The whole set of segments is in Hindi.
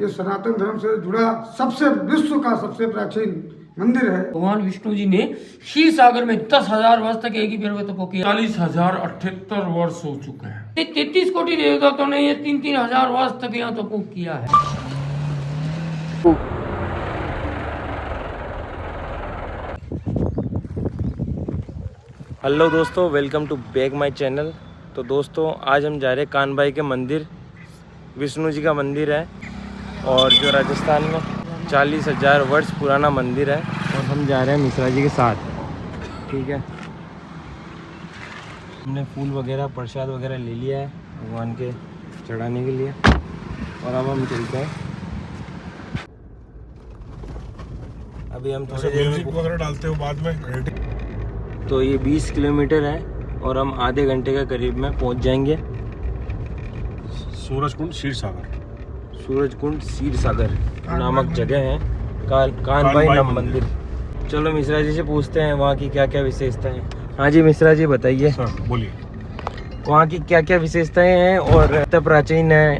ये सनातन धर्म से जुड़ा सबसे विश्व का सबसे प्राचीन मंदिर है। भगवान विष्णु जी ने क्षीर सागर में 10,000 वर्ष तक एक ही पेड़ पर तप किया। 40,078 वर्ष हो चुके हैं। 33 कोटि देवताओं ने ये 3-3 हजार वर्ष तक यहाँ तप किया है। हेलो दोस्तों, welcome to back my channel. तो दोस्तों आज हम जा रहे हैं कानबाई के मंदिर, विष्णु जी का मंदिर है और जो राजस्थान में 40,000 वर्ष पुराना मंदिर है। और हम जा रहे हैं मिश्रा जी के साथ, ठीक है। हमने फूल वगैरह प्रसाद वगैरह ले लिया है भगवान के चढ़ाने के लिए और अब हम चलते हैं। अभी हम थोड़ी देर वगैरह डालते हो बाद में रेडी। तो ये 20 किलोमीटर है और हम आधे घंटे के करीब में पहुंच जाएंगे। सूरजकुंड क्षीर सागर, सूरजकुंड क्षीर सागर नामक जगह है, कानबाई नाम मंदिर। चलो मिश्रा जी से पूछते हैं वहाँ की क्या क्या विशेषताएं हैं। हाँ जी मिश्रा जी बताइए, बोलिए वहाँ की क्या क्या विशेषताएं हैं और कितना प्राचीन है।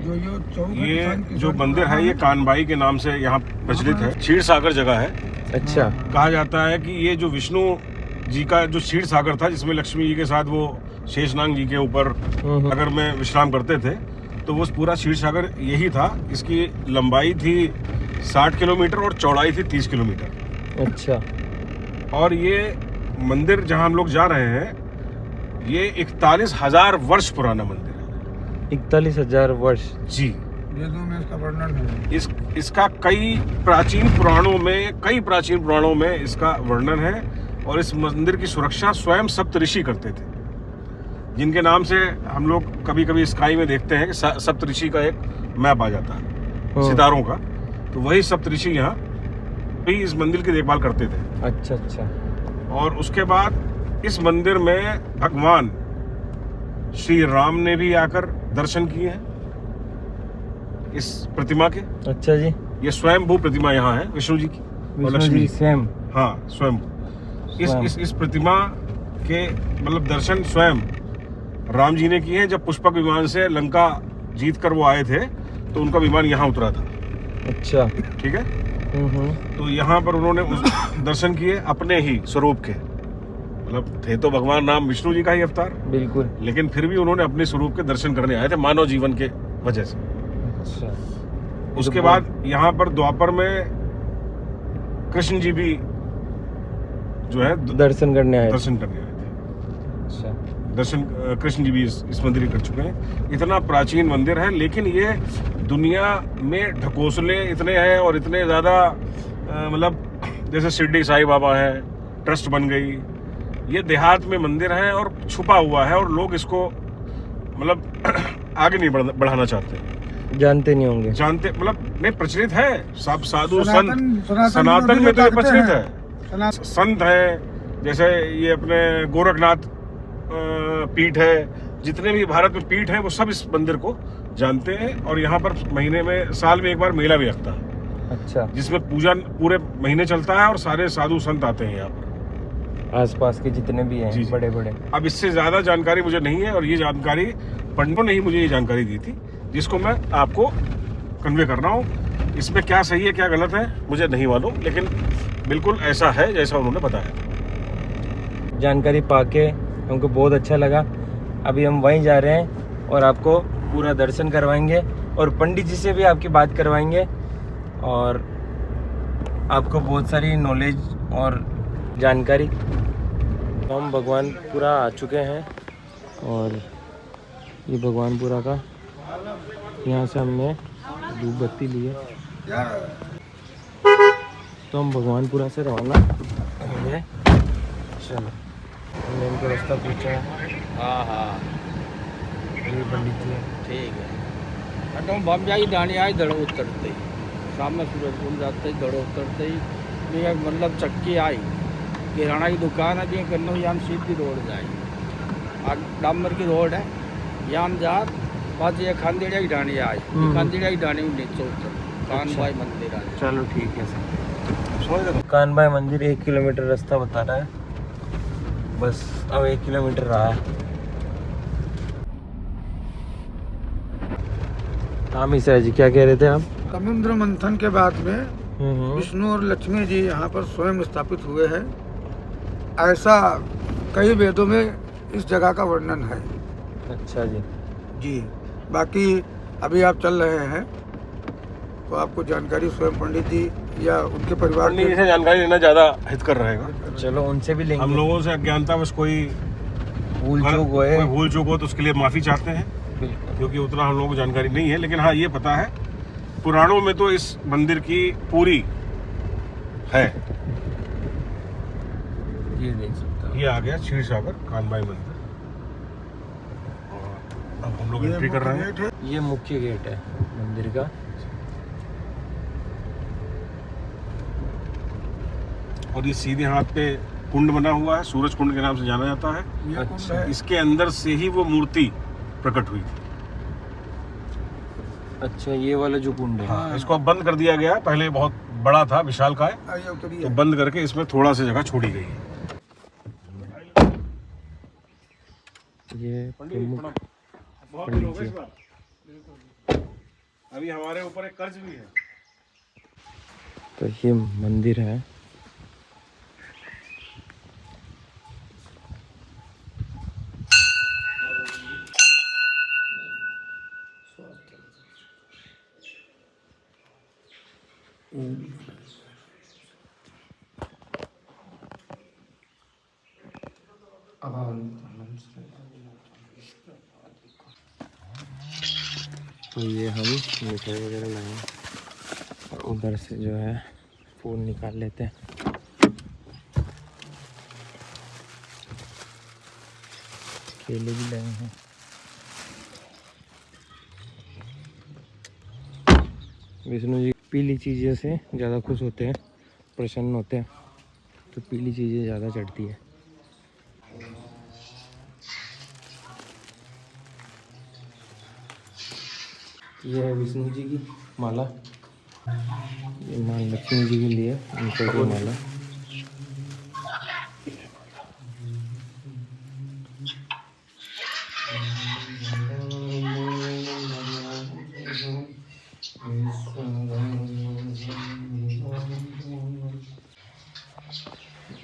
ये जो मंदिर है ये कानबाई के नाम से यहाँ प्रचलित है। क्षीर सागर जगह है। अच्छा, कहा जाता है कि ये जो विष्णु जी का जो क्षीर सागर था, जिसमें लक्ष्मी जी के साथ वो शेषनाग जी के ऊपर सागर में विश्राम करते थे, तो वो पूरा क्षीर सागर यही था। इसकी लंबाई थी 60 किलोमीटर और चौड़ाई थी 30 किलोमीटर। अच्छा, और ये मंदिर जहाँ हम लोग जा रहे हैं ये 41,000 वर्ष पुराना मंदिर है। 41,000 वर्ष जी। वेदों में इसका वर्णन है। इसका कई प्राचीन पुराणों में इसका वर्णन है। और इस मंदिर की सुरक्षा स्वयं सप्त ऋषि करते थे, जिनके नाम से हम लोग कभी कभी स्काई में देखते हैं कि सप्त ऋषि का एक मैप आ जाता है सितारों का। तो वही सप्त ऋषि यहाँ भी इस मंदिर की देखभाल करते थे। अच्छा अच्छा। और उसके बाद इस मंदिर में भगवान श्री राम ने भी आकर दर्शन किए हैं इस प्रतिमा के। अच्छा जी, ये स्वयंभू प्रतिमा यहाँ है विष्णु जी की और लक्ष्मी जी। स्वयं, हाँ स्वयं। इस प्रतिमा के मतलब दर्शन स्वयं राम जी ने किए हैं। जब पुष्पक विमान से लंका जीत कर वो आए थे तो उनका विमान यहाँ उतरा था। अच्छा, ठीक है। तो यहाँ पर उन्होंने दर्शन किए अपने ही स्वरूप के, मतलब थे तो भगवान राम विष्णु जी का ही अवतार, बिल्कुल, लेकिन फिर भी उन्होंने अपने स्वरूप के दर्शन करने आए थे मानव जीवन के वजह से। अच्छा। उसके बाद यहाँ पर द्वापर में कृष्ण जी भी जो है दर्शन करने आए। दर्शन करने आए थे। अच्छा, दर्शन कृष्ण जी भी इस मंदिर कर चुके हैं। इतना प्राचीन मंदिर है, लेकिन ये दुनिया में ढकोसले इतने हैं और इतने ज़्यादा मतलब जैसे शिरडी साईं बाबा है, ट्रस्ट बन गई, ये देहात में मंदिर है और छुपा हुआ है और लोग इसको मतलब आगे नहीं बढ़ाना चाहते, जानते नहीं होंगे। जानते मतलब नहीं, प्रचलित है। सब साधु सनातन सनातन में तो ये प्रचलित है। सनातन संत है, जैसे ये अपने गोरखनाथ पीठ है, जितने भी भारत में पीठ है वो सब इस मंदिर को जानते हैं। और यहाँ पर महीने में, साल में एक बार मेला भी लगता है। अच्छा, जिसमें पूजन पूरे महीने चलता है और सारे साधु संत आते हैं यहाँ पर, आसपास के जितने भी हैं। जी। बड़े बड़े। अब इससे ज्यादा जानकारी मुझे नहीं है और ये जानकारी पंडितों ने ही मुझे ये जानकारी दी थी, जिसको मैं आपको कन्वे कर रहा हूँ। इसमें क्या सही है क्या गलत है मुझे नहीं मालूम, लेकिन बिल्कुल ऐसा है जैसा उन्होंने बताया। जानकारी पाके हमको बहुत अच्छा लगा। अभी हम वहीं जा रहे हैं और आपको पूरा दर्शन करवाएंगे और पंडित जी से भी आपकी बात करवाएंगे और आपको बहुत सारी नॉलेज और जानकारी। तो हम भगवानपुरा आ चुके हैं और ये भगवानपुरा का, यहाँ से हमने धूप बत्ती ली है। तो हम भगवानपुरा से रवाना होंगे। चलो, हमने इनको रास्ता पूछा है। हाँ ये पंडित जी ठीक है। तो बम जाई डानी आई दड़ो उतरते ही, शाम में सूरजकुंड जाते ही दड़ो उतरते ही ये मतलब चक्की आई, किराना की दुकान है जी, कन्नो यहाँ सीधी रोड जाए, डामर की रोड है, यहाँ जा बस ये खानदेड़िया की डानी आई, खानदेड़िया की डानी में नीचे उतर कानबाई मंदिर आ। चलो ठीक है सर। कानबाई मंदिर 1 किलोमीटर रास्ता बता रहा है, बस अब 1 किलोमीटर रहा है। हाँ मिश्रा जी क्या कह रहे थे आप? समुद्र मंथन के बाद में विष्णु और लक्ष्मी जी यहाँ पर स्वयं स्थापित हुए हैं, ऐसा कई वेदों में इस जगह का वर्णन है। अच्छा जी। जी, बाकी अभी आप चल रहे हैं तो आपको जानकारी स्वयं पंडित जी या उनके परिवार पंडित जी से जानकारी लेना ज़्यादा हितकर रहेगा। चलो उनसे भी लेंगे। हम लोगों से अज्ञानता बस कोई भूल चूक हो तो उसके लिए माफ़ी चाहते हैं, बिल्कुल। क्योंकि उतना हम लोगों को जानकारी नहीं है। लेकिन हाँ, ये पता है पुराणों में तो इस मंदिर की पूरी है। ये देख सकते हो, ये आ गया क्षीर सागर कानबाई मंदिर, और अब हम लोग एंट्री कर रहे हैं। ये मुख्य गेट है मंदिर का। और ये सीधे हाथ पे कुंड बना हुआ है, सूरज कुंड के नाम से जाना जाता है। अच्छा। इसके अंदर से ही वो मूर्ति प्रकट हुई थी। अच्छा, ये वाला जो कुंड है। हाँ, इसको अब बंद कर दिया गया है। पहले बहुत बड़ा था, विशालकाय, आइए उतरिए। तो बंद करके इसमें थोड़ा सा जगह छोड़ी गई है। ये बहुत दिन हो गए इस बार। अभी हमारे ऊपर एक कर्ज भी है। तो ये मंदिर है। तो ये हम मिठाई वगैरह लाए और उधर से जो है फूल निकाल लेते हैं। केले भी लाए हैं। विष्णु जी पीली चीज़ों से ज़्यादा खुश होते हैं, प्रसन्न होते हैं, तो पीली चीज़ें ज़्यादा चढ़ती है। ये है विष्णु जी की माला, ये माँ लक्ष्मी जी के लिए उनको की माला।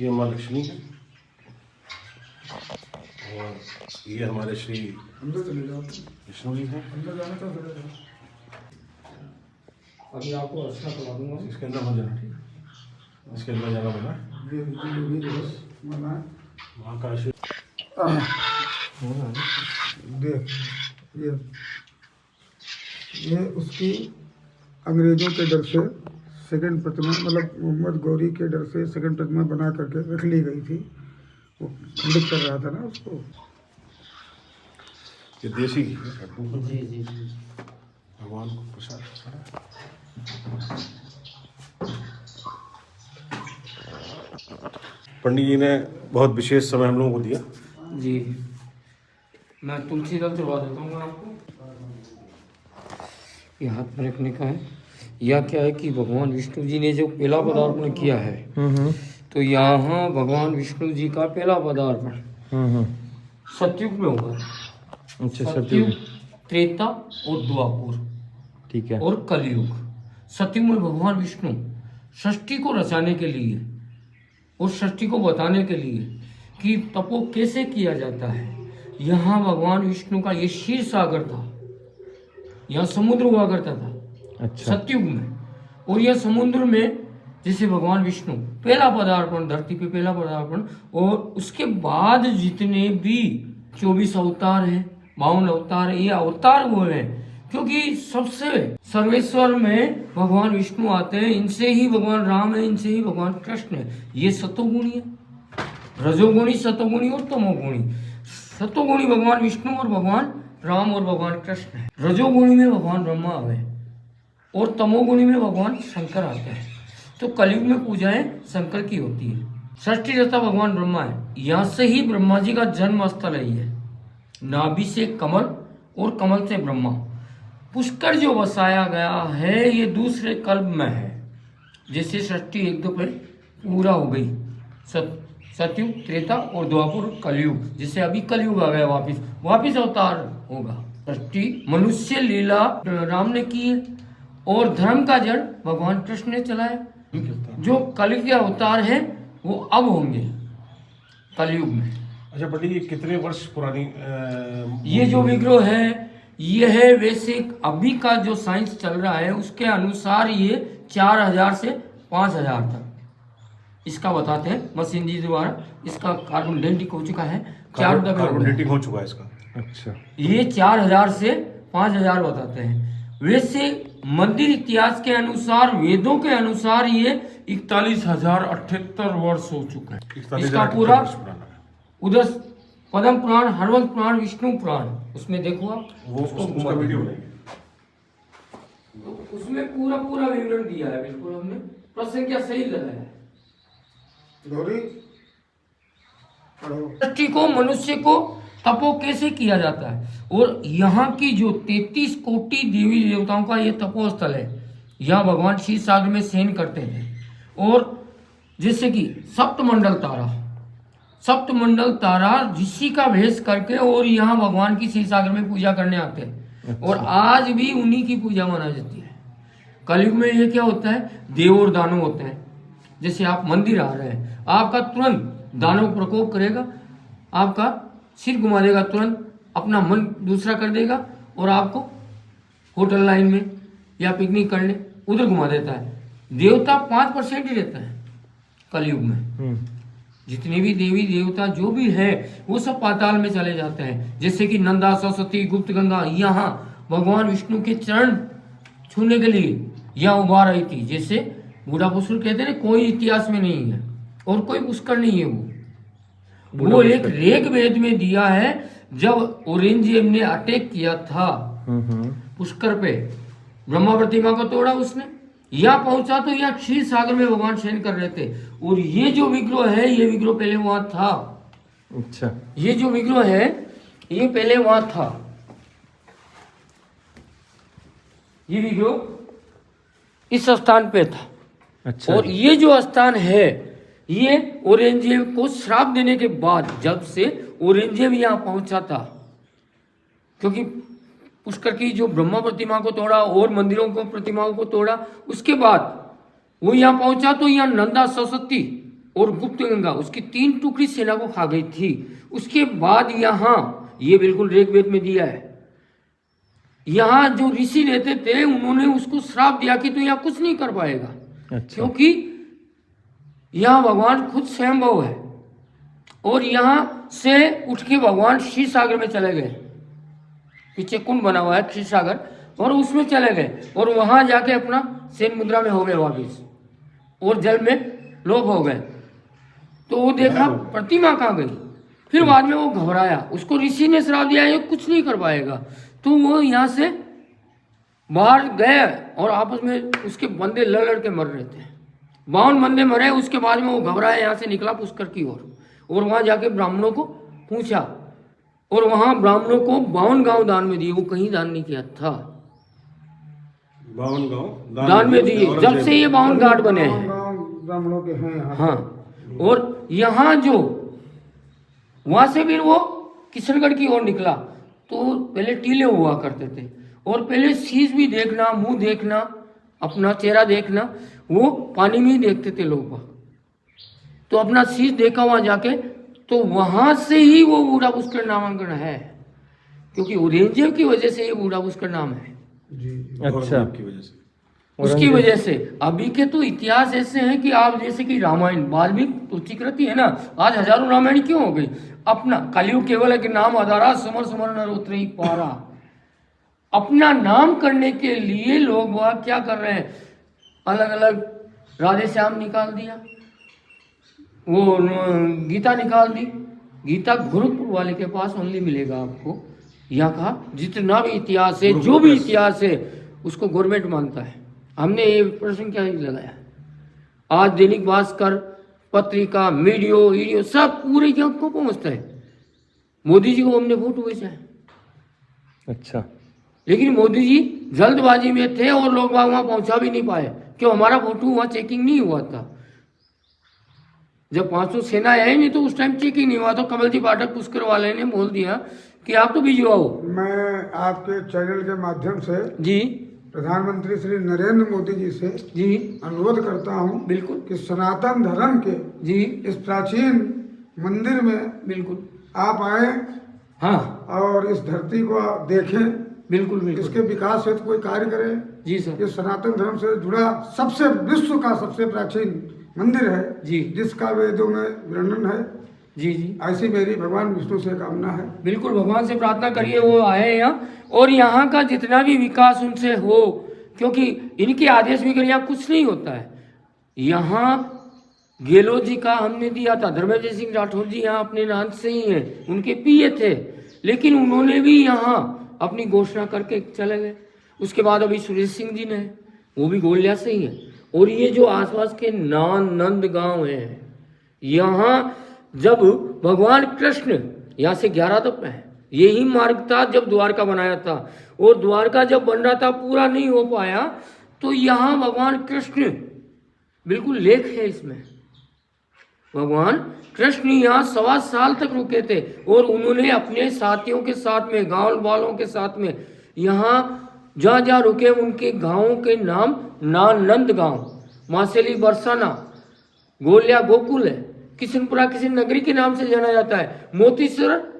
ये माँ लक्ष्मी है और ये हमारे श्री अंदर चले जाओ, विष्णु जी हैं। अंदर जाना तो चले जाओ। अभी आपको अर्चना करवा दूंगा। इसके अंदर मत जाना, ठीक है? इसके अंदर जाना बना ये भी दिवस मना वहाँ का आशीर्वाद। देख, ये उसकी अंग्रेजों के डर से सेकंड प्रतिमा, मतलब मोहम्मद गौरी के डर से सेकंड प्रतिमा बना करके रख ली गई थी। वो खंडित कर रहा था ना उसको। ये देसी घी है लड्डू। जी जी। भगवान को प्रसाद चढ़ा। पंडित जी ने बहुत विशेष समय हम लोगों को दिया। जी, मैं तुलसी दल चढ़वा देता हूँ आपको। ये हाथ में रखने का है। यह क्या है कि भगवान विष्णु जी ने जो पहला पदार्पण किया है, तो यहाँ भगवान विष्णु जी का पहला पदार्पण सतयुग में होगा। अच्छा, सतयुग, त्रेता और द्वापर, ठीक है। और कलयुग। सतयुग में भगवान विष्णु षष्ठी को रचाने के लिए और षष्ठी को बताने के लिए कि तपो कैसे किया जाता है, यहाँ भगवान विष्णु का ये क्षीर सागर था। यहाँ समुद्र हुआ करता था। अच्छा। सतयुग में। और यह समुद्र में जैसे भगवान विष्णु पहला पदार्पण, धरती पे पहला पदार्पण, और उसके बाद जितने भी 24 अवतार हैं, 52 अवतार है, ये अवतार हुए हैं क्योंकि सबसे सर्वेश्वर में भगवान विष्णु आते हैं। इनसे ही भगवान राम है, इनसे ही भगवान कृष्ण है। ये सतोगुणी है, रजोगुणी, सतोगुणी और तमोगुणी। सतोगुणी भगवान विष्णु और भगवान राम और भगवान कृष्ण है। रजोगुणी में भगवान ब्रह्मा आवे और तमोगुणी में भगवान शंकर आते हैं। तो कलयुग में पूजाएं शंकर की होती है। षष्ठी रता भगवान ब्रह्मा है। यहाँ से ही ब्रह्मा जी का जन्म स्थल है। ये नाभि से कमल और कमल से ब्रह्मा। पुष्कर जो बसाया गया है ये दूसरे कल्प में है। जैसे षष्ठी एक दो पे पूरा हो गई, सतयुग, त्रेता और द्वापर, कलयुग। जैसे अभी कलयुग आ गया, वापिस अवतार होगा। षष्ठी मनुष्य लीला राम ने की है और धर्म का जड़ भगवान कृष्ण ने चलाया। जो कलि के अवतार है वो अब होंगे कलयुग में। अच्छा पंडित जी, कितने वर्ष पुरानी ये जो विग्रह है ये है वैसे अभी का जो साइंस चल रहा है उसके अनुसार ये 4000 से 5000 तक इसका बताते हैं मशीन जी द्वारा। इसका कार्बन डेटिंग हो चुका है, 4 दफे कार्बन डेटिंग हो चुका है इसका। अच्छा, ये 4000 से 5000 बताते हैं। वैसे मंदिर इतिहास के अनुसार, वेदों के अनुसार ये 41,078 वर्ष हो चुका है। 41,078 इसका पूरा वर्ष पुराना है। उधर पद्म पुराण, हरवंश पुराण, विष्णु पुराण, उसमें देखो आप, वो उसको उसका घुमा वीडियो दो। बनाएंगे। उसमें पूरा पूरा विवरण दिया है, बिल्कुल हमने प्रश्न क्या सही लगाया है। गौरी पढ़ो। दृष्टि को मनुष्य को तपो कैसे किया जाता है, और यहाँ की जो 33 कोटि देवी देवताओं का ये तपोस्थल है। यहाँ भगवान क्षीर सागर में शयन करते थे। और जैसे कि सप्तमंडल तारा ऋषि का भेष करके और यहाँ भगवान की क्षीर सागर में पूजा करने आते हैं। और आज भी उन्हीं की पूजा माना जाती है। कलयुग में ये क्या होता है, देव और दानव होते हैं। जैसे आप मंदिर आ रहे हैं, आपका तुरंत दानव प्रकोप करेगा, आपका सिर घुमा देगा, तुरंत अपना मन दूसरा कर देगा और आपको होटल लाइन में या पिकनिक करने उधर घुमा देता है। देवता 5% ही रहता है कलयुग में। जितने भी देवी देवता जो भी है वो सब पाताल में चले जाते हैं। जैसे कि नंदा, सरस्वती, गुप्त गंगा यहाँ भगवान विष्णु के चरण छूने के लिए यहाँ उभा रही थी। जैसे बूढ़ा पुष्कर कहते हैं, कोई इतिहास में नहीं है और कोई पुष्कर नहीं है। वो एक ऋग वेद में दिया है। जब औरंगजेब ने अटैक किया था पुष्कर पे, ब्रह्मा प्रतिमा को तोड़ा उसने, यहाँ पहुंचा तो यहाँ क्षीर सागर में भगवान शयन कर रहे थे। और ये जो विग्रह है, ये विग्रह पहले वहां था। अच्छा, ये जो विग्रह है ये पहले वहां था। ये विग्रह इस स्थान पे था। अच्छा, और ये जो स्थान है ये औरंगजेब को श्राप देने के बाद, जब से औरंगजेब यहाँ पहुंचा था, क्योंकि पुष्कर की जो ब्रह्मा प्रतिमा को तोड़ा और मंदिरों को प्रतिमाओं को तोड़ा, उसके बाद वो यहाँ पहुंचा तो यहाँ नंदा, सरस्वती और गुप्त गंगा उसकी 3 टुकड़ी सेना को खा गई थी। उसके बाद यहाँ ये बिल्कुल ऋग्वेद में दिया है, यहाँ जो ऋषि रहते थे उन्होंने उसको श्राप दिया कि तू यहाँ कुछ नहीं कर पाएगा। अच्छा, क्योंकि यहाँ भगवान खुद स्वयंभव है। और यहाँ से उठ के भगवान क्षीर सागर में चले गए। पीछे कुंड बना हुआ है क्षीर सागर, और उसमें चले गए और वहां जाके अपना शयन मुद्रा में हो गए वापिस, और जल में लोप हो गए। तो वो देखा प्रतिमा कहाँ गई। फिर बाद में वो घबराया, उसको ऋषि ने श्राप दिया ये कुछ नहीं कर पाएगा। तो वो यहाँ से बाहर गए और आपस में उसके बंदे लड़ लड़ के मर रहे थे। 52 बंदे मरे। उसके बाद में वो घबराया, यहाँ से निकला पुष्कर की ओर, और वहां जाके ब्राह्मणों को पूछा, और वहां ब्राह्मणों को 52 गांव दान में दिए। वो कहीं दान नहीं किया था, 52 गांव दान में दिए। जब से ये 52 घाट बने हैं। गाँव ब्राह्मणों के हैं यहाँ। हाँ, और यहाँ जो वहां से फिर वो किशनगढ़ की ओर निकला। तो पहले टीले हुआ करते थे, और पहले शीश भी देखना, मुंह देखना, अपना चेहरा देखना, वो पानी में ही देखते थे लोग। तो अपना शीश देखा वहां जाके, तो वहां से ही वो बूढ़ा पुष्कर नामांकन है, क्योंकि औरंगजेब की वजह से ये बूढ़ा पुष्कर नाम है। अच्छा, की वजह से उसकी वजह से अभी के तो इतिहास ऐसे हैं कि आप जैसे कि रामायण वाल्मीकि तुलसीकृति है ना, आज हजारों रामायण क्यों हो गई। अपना कलयुग केवल है कि नाम आधारा, समर समर नर उतरई पारा। अपना नाम करने के लिए लोग वह क्या कर रहे हैं, अलग अलग राधे श्याम निकाल दिया, वो गीता निकाल दी। गीता गोरखपुर वाले के पास ओनली मिलेगा आपको। यहाँ का जितना भी इतिहास है, जो भी इतिहास है, उसको गवर्नमेंट मानता है। हमने ये प्रश्न क्या लगाया, आज दैनिक भास्कर, पत्रिका, वीडियो सब पूरे यहाँ को पहुँचता है। मोदी जी को हमने फोटो भेजा है। अच्छा, लेकिन मोदी जी जल्दबाजी में थे और लोग वहां पहुंचा भी नहीं पाए, क्यों हमारा फोटो वहां चेकिंग नहीं हुआ था। जब 500 सेना आई नहीं तो उस टाइम चेकिंग नहीं हुआ। तो कमल जी पाठक पुष्कर वाले ने बोल दिया कि आप तो भिजवाओ। मैं आपके चैनल के माध्यम से जी प्रधानमंत्री श्री नरेंद्र मोदी जी से जी अनुरोध करता हूँ बिल्कुल कि सनातन धर्म के जी इस प्राचीन मंदिर में बिल्कुल आप आए हाँ और इस धरती को देखें, बिल्कुल बिल्कुल इसके विकास हेतु कोई कार्य करें। जी सर ये सनातन धर्म से जुड़ा सबसे विश्व का सबसे प्राचीन मंदिर है जी जिसका वेदों में वर्णन है। जी जी ऐसी मेरी भगवान विष्णु से कामना है। बिल्कुल भगवान से प्रार्थना करिए वो आए यहाँ और यहाँ का जितना भी विकास उनसे हो, क्योंकि इनके आदेश बगैर यहाँ कुछ नहीं होता है। यहाँ गेहलोत जी का हमने दिया था, धर्मेंद्र सिंह राठौर जी यहाँ अपने नाम से ही हैं, उनके पीए थे, लेकिन उन्होंने भी यहाँ अपनी घोषणा करके चले गए। उसके बाद अभी सुरेश सिंह जी ने, वो भी गोलिया से ही है। और ये जो आसपास के नंद गांव हैं, यहाँ जब भगवान कृष्ण यहाँ से 11 तक है, यही मार्ग था जब द्वारका बनाया था, और द्वारका जब बन रहा था पूरा नहीं हो पाया, तो यहाँ भगवान कृष्ण बिल्कुल लेख है इसमें। भगवान कृष्ण यहाँ 1.25 साल तक रुके थे और उन्होंने अपने साथियों के साथ में, गांव वालों के साथ में, यहाँ जहाँ जहाँ रुके उनके गांवों के नाम नंद गांव, मासेली बरसाना, गोलिया गोकुल है, किशनपुरा किसी नगरी के नाम से जाना जाता है, मोतीसर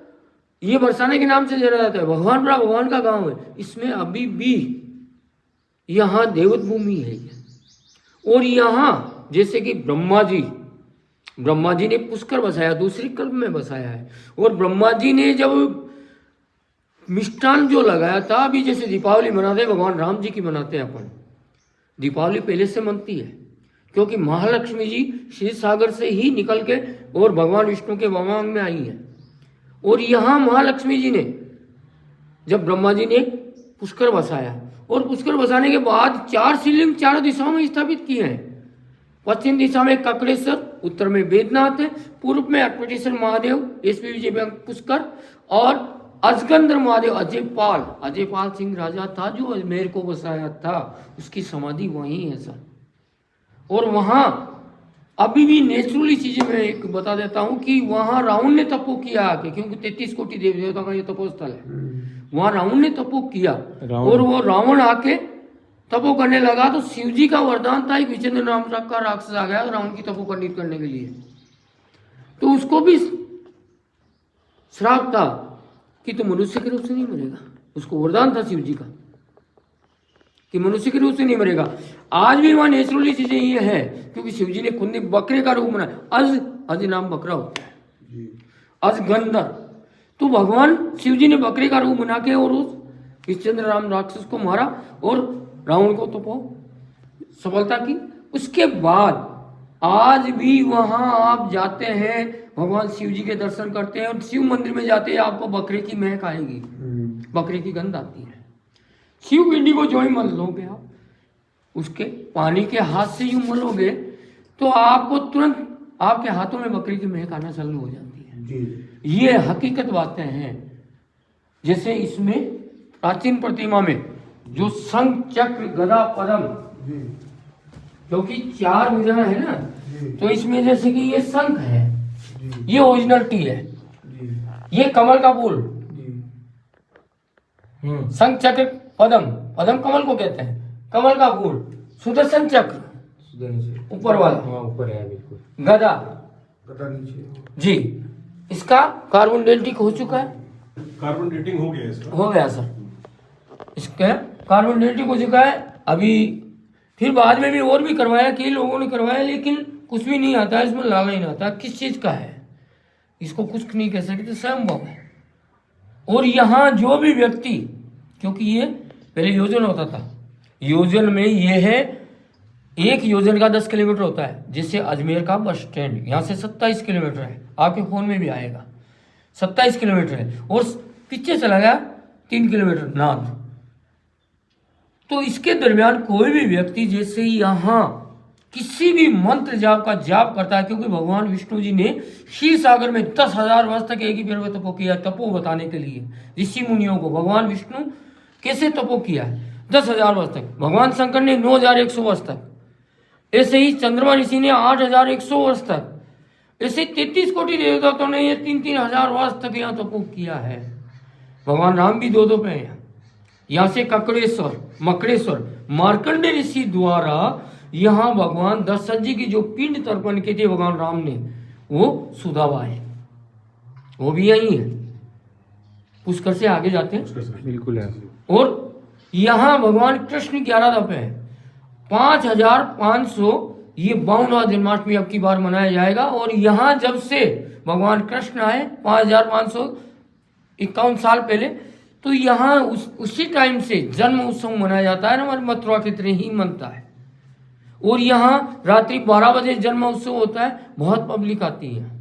ये बरसाने के नाम से जाना जाता है, भगवानपुरा भगवान का गांव है। इसमें अभी भी यहाँ देवत भूमि है ये। और यहाँ जैसे कि ब्रह्मा जी ने पुष्कर बसाया, दूसरी कल्प में बसाया है। और ब्रह्मा जी ने जब मिष्ठान जो लगाया था, अभी जैसे दीपावली मनाते हैं, भगवान राम जी की मनाते हैं अपन, दीपावली पहले से मनती है, क्योंकि महालक्ष्मी जी क्षीर सागर से ही निकल के और भगवान विष्णु के वामांग में आई हैं। और यहाँ महालक्ष्मी जी ने जब ब्रह्मा जी ने पुष्कर बसाया, और पुष्कर बसाने के बाद 4 शिवलिंग 4 दिशाओं में स्थापित किए हैं। पश्चिम दिशा में ककड़ेश्वर, उत्तर में वेदनाथ है, पूर्व में अटपटेश्वर महादेव, एसपी विजय पुष्कर, और अजगंदर महादेव अजयपाल सिंह राजा था जो अजमेर को बसाया था, उसकी समाधि वहीं है सर। और वहाँ अभी भी नेचुरली चीजें मैं एक बता देता हूँ कि वहाँ रावण ने तपो किया आके, क्योंकि 33 कोटि देवी देवता का ये तपोस्थल है। वहाँ रावण ने तपो किया, और वो रावण आके तपो करने लगा तो शिव जी का वरदान था, एक विचेंद्र नाम का राक्षस आ गया रावण की तपो करने के लिए। तो उसको भी श्राप था कि तू मनुष्य के रूप से नहीं मरेगा, उसको वरदान था शिव जी का कि मनुष्य के रूप से नहीं मरेगा। आज भी वहाँ नेचुरली चीजें ये है, क्योंकि शिव जी ने खुद बकरे का रूप बनाया, अज नाम बकरा होता है, अजगंदर। तो भगवान शिव जी ने बकरे का रूप बना के और उस विचेंद्र राम राक्षस को मारा और रावण को तो सफलता की। उसके बाद आज भी वहां आप जाते हैं, भगवान शिव जी के दर्शन करते हैं, और शिव मंदिर में जाते हैं, आपको बकरे की महक आएगी, बकरे की गंध आती है। शिव पिंडी को जो ही मल लोगे आप, उसके पानी के हाथ से यूं मलोगे तो आपको तुरंत आपके हाथों में बकरी की महक आना चालू हो जाती है। ये हकीकत बातें हैं। जैसे इसमें प्राचीन प्रतिमा में जो शंख चक्र गदा पद्म, क्योंकि 4 भुजा है ना, तो इसमें जैसे कि ये शंख है, ये ओरिजिनलिटी है, ये कमल का फूल, शंख चक्र पद्म कमल को कहते हैं, कमल का फूल, सुदर्शन चक्र ऊपर वाला, ऊपर है बिल्कुल, गदा नीचे जी। इसका कार्बन डेटिंग हो चुका है, कार्बन डेटिंग हो गया इसका, हो गया सर, इसका कार्बन डेटिंग हो चुका है। अभी फिर बाद में भी और भी करवाया, कई लोगों ने करवाया, लेकिन कुछ भी नहीं आता है इसमें, लाला ही नहीं आता किस चीज का है, इसको कुछ नहीं कह सकते, स्वयंभव है। और यहाँ जो भी व्यक्ति, क्योंकि ये पहले योजन होता था, योजन में ये है, एक योजन का 10 किलोमीटर होता है। जैसे अजमेर का बस स्टैंड यहाँ से 27 किलोमीटर है, आपके फोन में भी आएगा, 27 किलोमीटर है, और पीछे चला गया 3 किलोमीटर नाथ। तो इसके दरमियान कोई भी व्यक्ति जैसे यहाँ किसी भी मंत्र जाप का जाप करता है, क्योंकि भगवान विष्णु जी ने क्षीर सागर में 10,000 वर्ष तक एक ही पेड़ में तपो किया, तपो बताने के लिए ऋषि मुनियों को भगवान विष्णु कैसे तपो किया है 10,000 वर्ष तक, भगवान शंकर ने 9,100 वर्ष तक, ऐसे ही चंद्रमा ऋषि ने 8,100 वर्ष तक, ऐसे 33 कोटि देवताओं ने ये 3,000 वर्ष तक यहाँ तपो किया है। भगवान राम भी 2 पे हैं, यहाँ से ककड़ेश्वर, मकड़ेश्वर, मार्कंडे ऋषि द्वारा यहाँ भगवान दशरथ जी की जो पिंड तर्पण की थी भगवान राम ने, वो सुदावा है, वो भी यही है। पुष्कर से आगे जाते हैं, बिल्कुल है। और यहाँ भगवान कृष्ण 11 दफे है। 5500 ये 52वां जन्माष्टमी अब की बार मनाया जाएगा। और यहाँ जब से भगवान कृष्ण आए 5551 साल पहले, तो यहाँ उसी टाइम से जन्म उत्सव मनाया जाता है ना, हमारे मथुरा की तरह ही मनता है। और यहाँ रात्रि 12 बजे जन्म उत्सव होता है, बहुत पब्लिक आती है।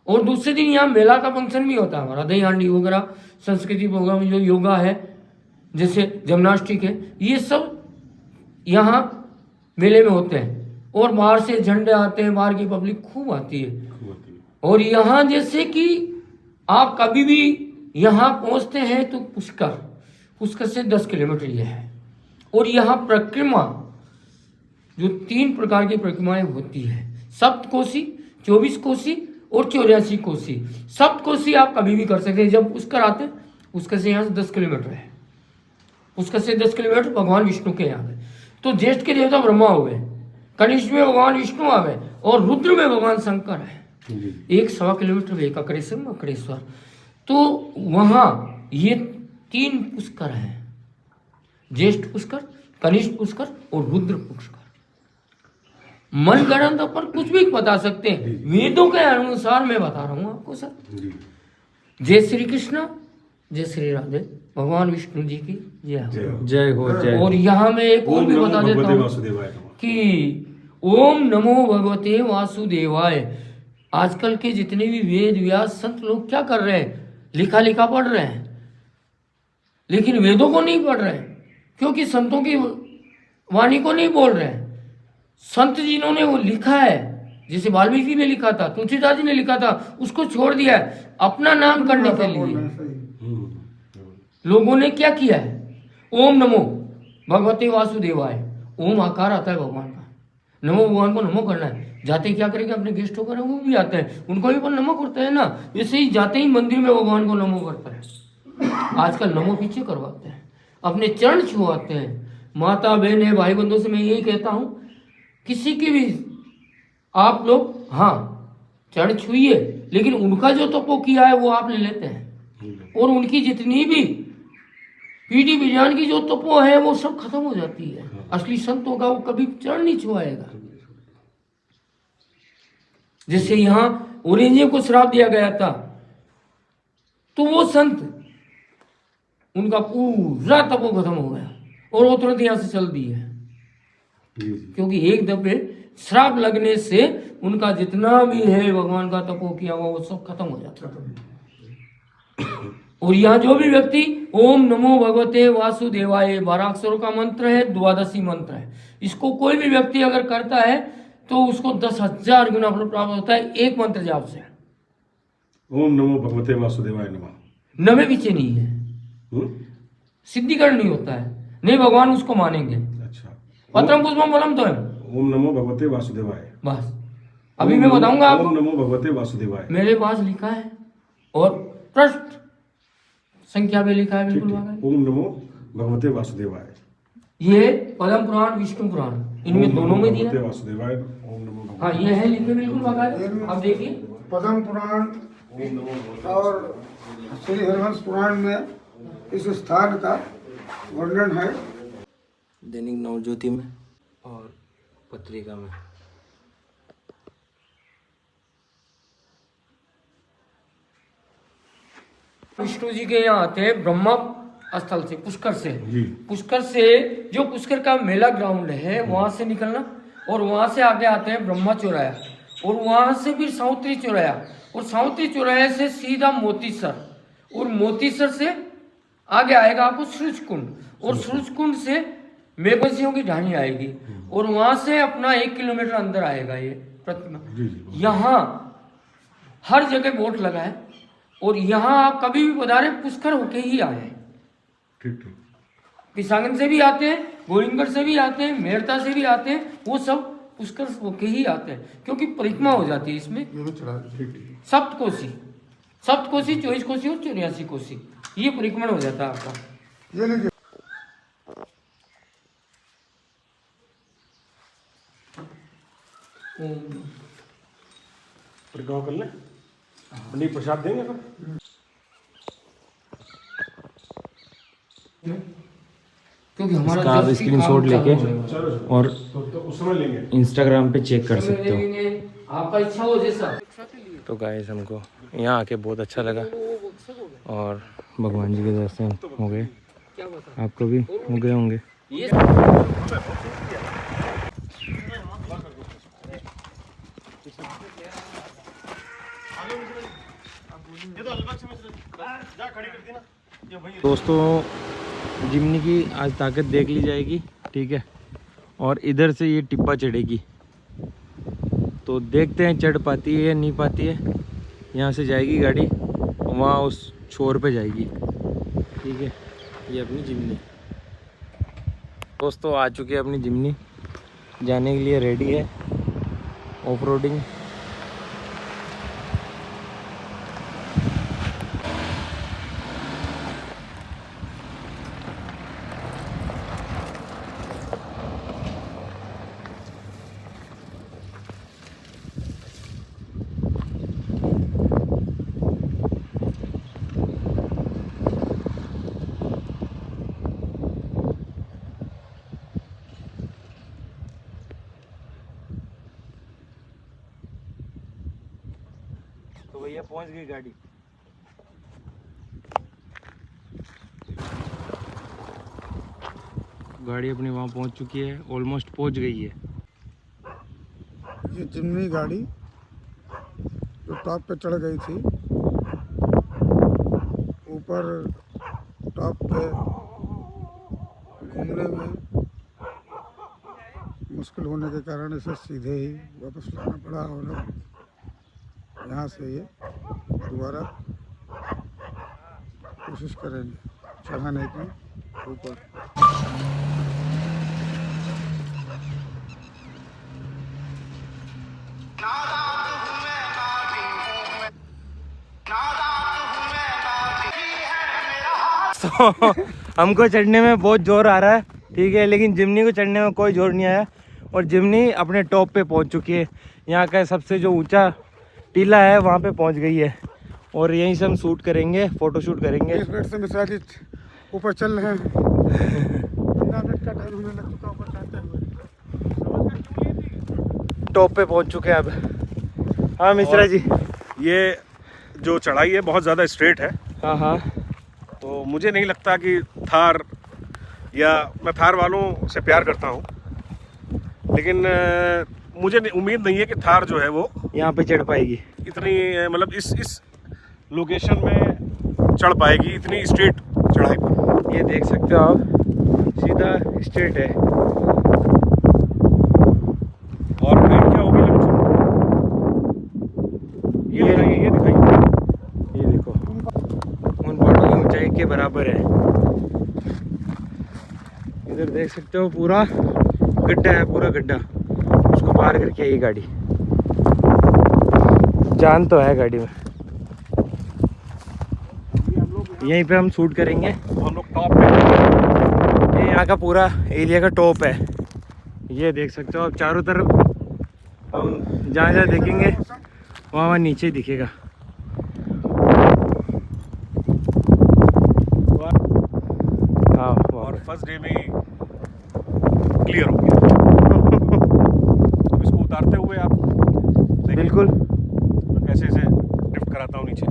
और दूसरे दिन यहाँ मेला का फंक्शन भी होता है हमारा, दही हांडी वगैरह, संस्कृति प्रोग्राम, जो योगा है, जैसे जिम्नास्टिक है, ये सब यहाँ मेले में होते हैं। और बाहर से झंडे आते हैं, बाहर की पब्लिक खूब आती है। और यहाँ जैसे कि आप कभी भी यहाँ पहुँचते हैं तो पुष्कर से 10 किलोमीटर ये है। और यहाँ परिक्रमा, जो 3 प्रकार की परिक्रमाएं होती है, सप्तकोशी, 24 कोसी और 84 कोसी। सप्तकोशी आप कभी भी कर सकते हैं। जब पुष्कर आते हैं, पुष्कर से यहाँ से 10 किलोमीटर है, पुष्कर से 10 किलोमीटर भगवान विष्णु के यहाँ है। तो ज्येष्ठ के देवता ब्रह्मा हो गए, कनिष्ठ में भगवान विष्णु आ गए, और रुद्र में भगवान शंकर है। 1.25 किलोमीटर है ककड़ेश्वर, मकड़ेश्वर। तो वहाँ ये 3 पुष्कर हैं, ज्येष्ठ पुष्कर, कनिष्ठ पुष्कर और रुद्र पुष्कर। मन गणन तो पर कुछ भी बता सकते हैं, वेदों के अनुसार मैं बता रहा हूँ आपको सर। जय श्री कृष्ण, जय श्री राधे, भगवान विष्णु जी की जय हो, जय हो, जय। और यहाँ मैं एक और भी बता देता हूँ कि ओम नमो भगवते वासुदेवाय। आजकल के जितने भी वेद व्यास संत लोग क्या कर रहे हैं, लिखा पढ़ रहे हैं, लेकिन वेदों को नहीं पढ़ रहे हैं, क्योंकि संतों की वाणी को नहीं बोल रहे हैं। संत जिन्होंने वो लिखा है, जैसे वाल्मीकि ने लिखा था, तुलसीदास जी ने लिखा था, उसको छोड़ दिया है अपना नाम करने के लिए। लोगों ने क्या किया है, ओम नमो भगवते वासुदेवाय, ओम आकार आता है भगवान का, नमो भगवान को नमो करना है। जाते ही क्या करेंगे, अपने गेस्ट होकर वो भी आते हैं, उनको भी नमो करते हैं ना, वैसे ही जाते ही मंदिर में भगवान को नमो करता है। आजकल नमो पीछे करवाते हैं, अपने चरण छुआते हैं। माता बहन भाई बंधुओं से मैं यही कहता हूँ, किसी की भी आप लोग हाँ चरण छुइए, लेकिन उनका जो तपो किया है वो आप ले लेते हैं, और उनकी जितनी भी पीढ़ी विज्ञान की जो तपो है वो सब खत्म हो जाती है। असली संत होगा वो कभी चरण नहीं छुआएगा। जैसे यहाँ औरंगजेब को श्राप दिया गया था, तो वो संत, उनका पूरा तपो खत्म हो गया और वो तुरंत यहाँ से चल दी है, क्योंकि एक दफे श्राप लगने से उनका जितना भी है भगवान का तपो किया हुआ वो सब खत्म हो जाता है। और यहाँ जो भी व्यक्ति ओम नमो भगवते वासुदेवाय 12 अक्षरों का मंत्र है, 12 मंत्र है, इसको कोई भी व्यक्ति अगर करता है तो उसको 10,000 गुना फल प्राप्त होता है एक मंत्र जाप से। ओम नमो भगवते वासुदेवाय नमः। नवे पीछे नहीं है, सिद्धिकरण नहीं होता है, नहीं भगवान उसको मानेंगे। अच्छा, पत्रम पुष्पम फलम तो है, ओम नमो भगवते वासुदेवाय। बस अभी मैं बताऊंगा आपको। ओम नमो भगवते वासुदेवाय मेरे पास लिखा है और पृष्ठ संख्या में लिखा है, बिल्कुल ओम नमो भगवते वासुदेवाय। ये पद्म पुराण, विष्णु पुराण, इनमें दोनों में दिया है। वासुदेवाय ओम नमो। हाँ ये है लिखे बिल्कुल बाकायदा, आप देखिए पद्म पुराण और श्री हरिवंश पुराण में इस स्थान का वर्णन है। दैनिक नवज्योति में और पत्रिका में। विष्णु जी के यहाँ आते हैं ब्रह्मा स्थल से, पुष्कर से। पुष्कर से जो पुष्कर का मेला ग्राउंड है वहां से निकलना, और वहां से आगे आते हैं ब्रह्मा चौराया, और वहां से फिर सावित्री चौराया, और सावित्री चौराहे से सीधा मोतीसर, और मोतीसर से आगे आएगा आपको सूरज कुंड, और सूरज कुंड से मेघवंशियों की ढाणी आएगी, और वहां से अपना 1 किलोमीटर अंदर आएगा ये प्रतिमा। यहाँ हर जगह बोट लगा है, और यहाँ आप कभी भी पधारे पुष्कर होके ही आए। पिसांगन से भी आते हैं, गोविंदगढ़ से भी आते हैं, मेरता से भी आते हैं, वो सब पुष्कर होके ही आते हैं, क्योंकि परिक्रमा हो जाती है इसमें। सप्तकोशी, 24 कोसी और 84 कोसी, ये परिक्रमण हो जाता है आपका। ये लीजिए। फिर गाँव कर लें, पंडित प्रसाद देंगे फिर। क्योंकि हमारा इसका आप जब भी स्क्रीनशॉट काम लेके चालू होगा, और तो उस समय लेंगे। इंस्टाग्राम पे चेक कर सकते हो। देंगे, आपका इच्छा हो जैसा। तो गाइस हमको यहाँ आके बहुत अच्छा लगा और भगवान जी के दर्शन हो गए, आपको भी हो गए होंगे। ये दोस्तों जिमनी की आज ताकत देख ली जाएगी, ठीक है, और इधर से ये टिब्बा चढ़ेगी, तो देखते हैं चढ़ पाती है या नहीं पाती है। यहाँ से जाएगी गाड़ी, वहाँ उस छोर पे जाएगी, ठीक है। ये अपनी जिमनी दोस्तों आ चुकी है, अपनी जिमनी जाने के लिए रेडी है ऑफ रोडिंग। तो भैया पहुंच गई गाड़ी। गाड़ी अपनी वहाँ पहुंच चुकी है, ऑलमोस्ट पहुंच गई है। ये जिमनी गाड़ी जो टॉप पे चढ़ गई थी, ऊपर टॉप पे घूमने में मुश्किल होने के कारण इसे सीधे ही वापस लाना पड़ा और यहाँ से ये दोबारा कोशिश करेंगे चढ़ाने की ऊपर। तो हमको चढ़ने में बहुत जोर आ रहा है, ठीक है, लेकिन जिमनी को चढ़ने में कोई जोर नहीं आया और जिमनी अपने टॉप पे पहुंच चुकी है। यहाँ का सबसे जो ऊंचा टीला है वहाँ पे पहुँच गई है और यहीं से हम शूट करेंगे, फोटो शूट करेंगे। इस मिनट से मिश्रा जी ऊपर चल रहे हैं। 15 मिनट का टाइम होने लग चुका ऊपर चढ़ते हुए। टॉप पे पहुँच चुके हैं अब। हाँ मिश्रा जी। ये जो चढ़ाई है बहुत ज़्यादा स्ट्रेट है, हाँ हाँ। तो मुझे नहीं लगता कि थार, या मैं थार वालों से प्यार करता हूँ, लेकिन मुझे उम्मीद नहीं है कि थार जो है वो यहाँ पे चढ़ पाएगी, इतनी मतलब इस लोकेशन में चढ़ पाएगी, इतनी स्ट्रेट चढ़ाई पर। ये देख सकते हो आप, सीधा स्ट्रेट है। और हाइट क्या होगी लगभग? ये दिखाइए। ये देखो उन पहाड़ों की ऊंचाई के बराबर है। इधर देख सकते हो पूरा गड्ढा है, पूरा गड्ढा, उसको पार करके आई गाड़ी। जान तो है गाड़ी में। यहीं पे हम शूट करेंगे। तो हम लोग टॉप पे, ये यहाँ का पूरा एरिया का टॉप है। ये देख सकते हो आप, चारों तरफ हम जहाँ जहाँ देखेंगे वहाँ वहाँ नीचे दिखेगा। हाँ और फर्स्ट डे में ही क्लियर हो गया। अब इसको उतारते हुए आप देखिए, बिल्कुल। मैं कैसे इसे ड्रिफ्ट कराता हूँ नीचे।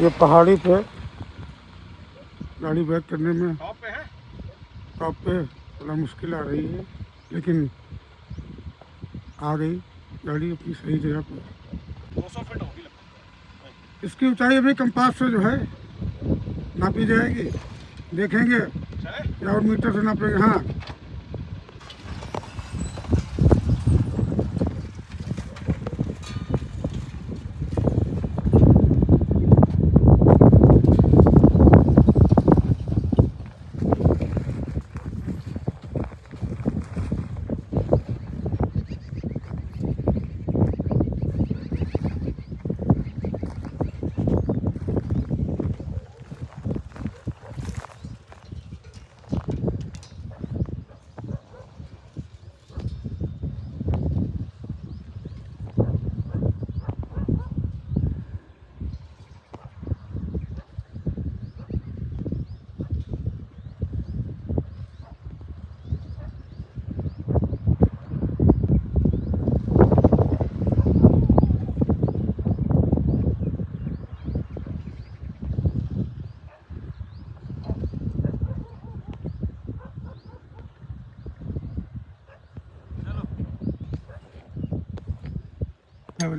ये पहाड़ी पे गाड़ी बैक करने में टॉप पे है, टॉप पे थोड़ा मुश्किल आ रही है, लेकिन आ गई गाड़ी अपनी सही जगह पर। 200 फीट होगी लगभग। इसकी ऊंचाई अभी कंपास से जो है नापी जाएगी, देखेंगे चले या और मीटर से नापेंगे। हाँ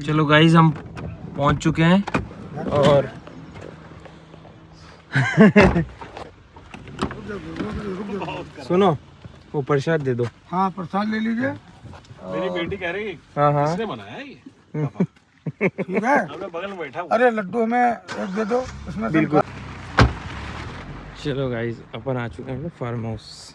चलो गाइस हम पहुंच चुके हैं और सुनो वो प्रसाद दे दो। हाँ प्रसाद ले लीजिए। मेरी बेटी कह रही है हाँ हाँ किसने बनाया ये ठीक है। हमने बगल में बैठा हुआ। अरे लड्डू हमें एक दे दो उसमें से बिल्कुल। चलो गाइस अपन आ चुके हैं फार्म हाउस।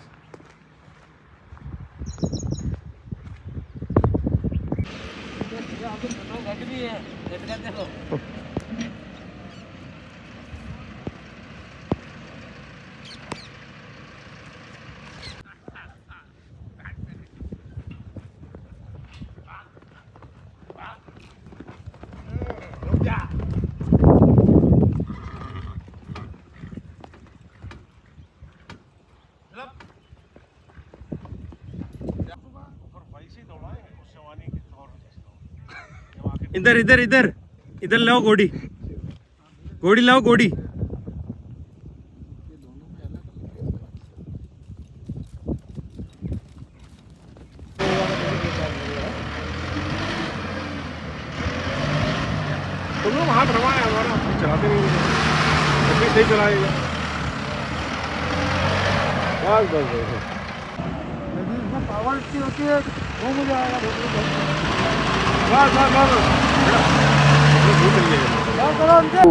इधर इधर इधर इधर लाओ घोड़ी, घोड़ी लाओ घोड़ी। तुम लोग हाथ रवा है हमारा चलाते नहीं अभी सही चलाएगा। बस बस बस यदि इसमें पावर की होती है वो मुझे आएगा। बस बस बस क्या करो हमसे?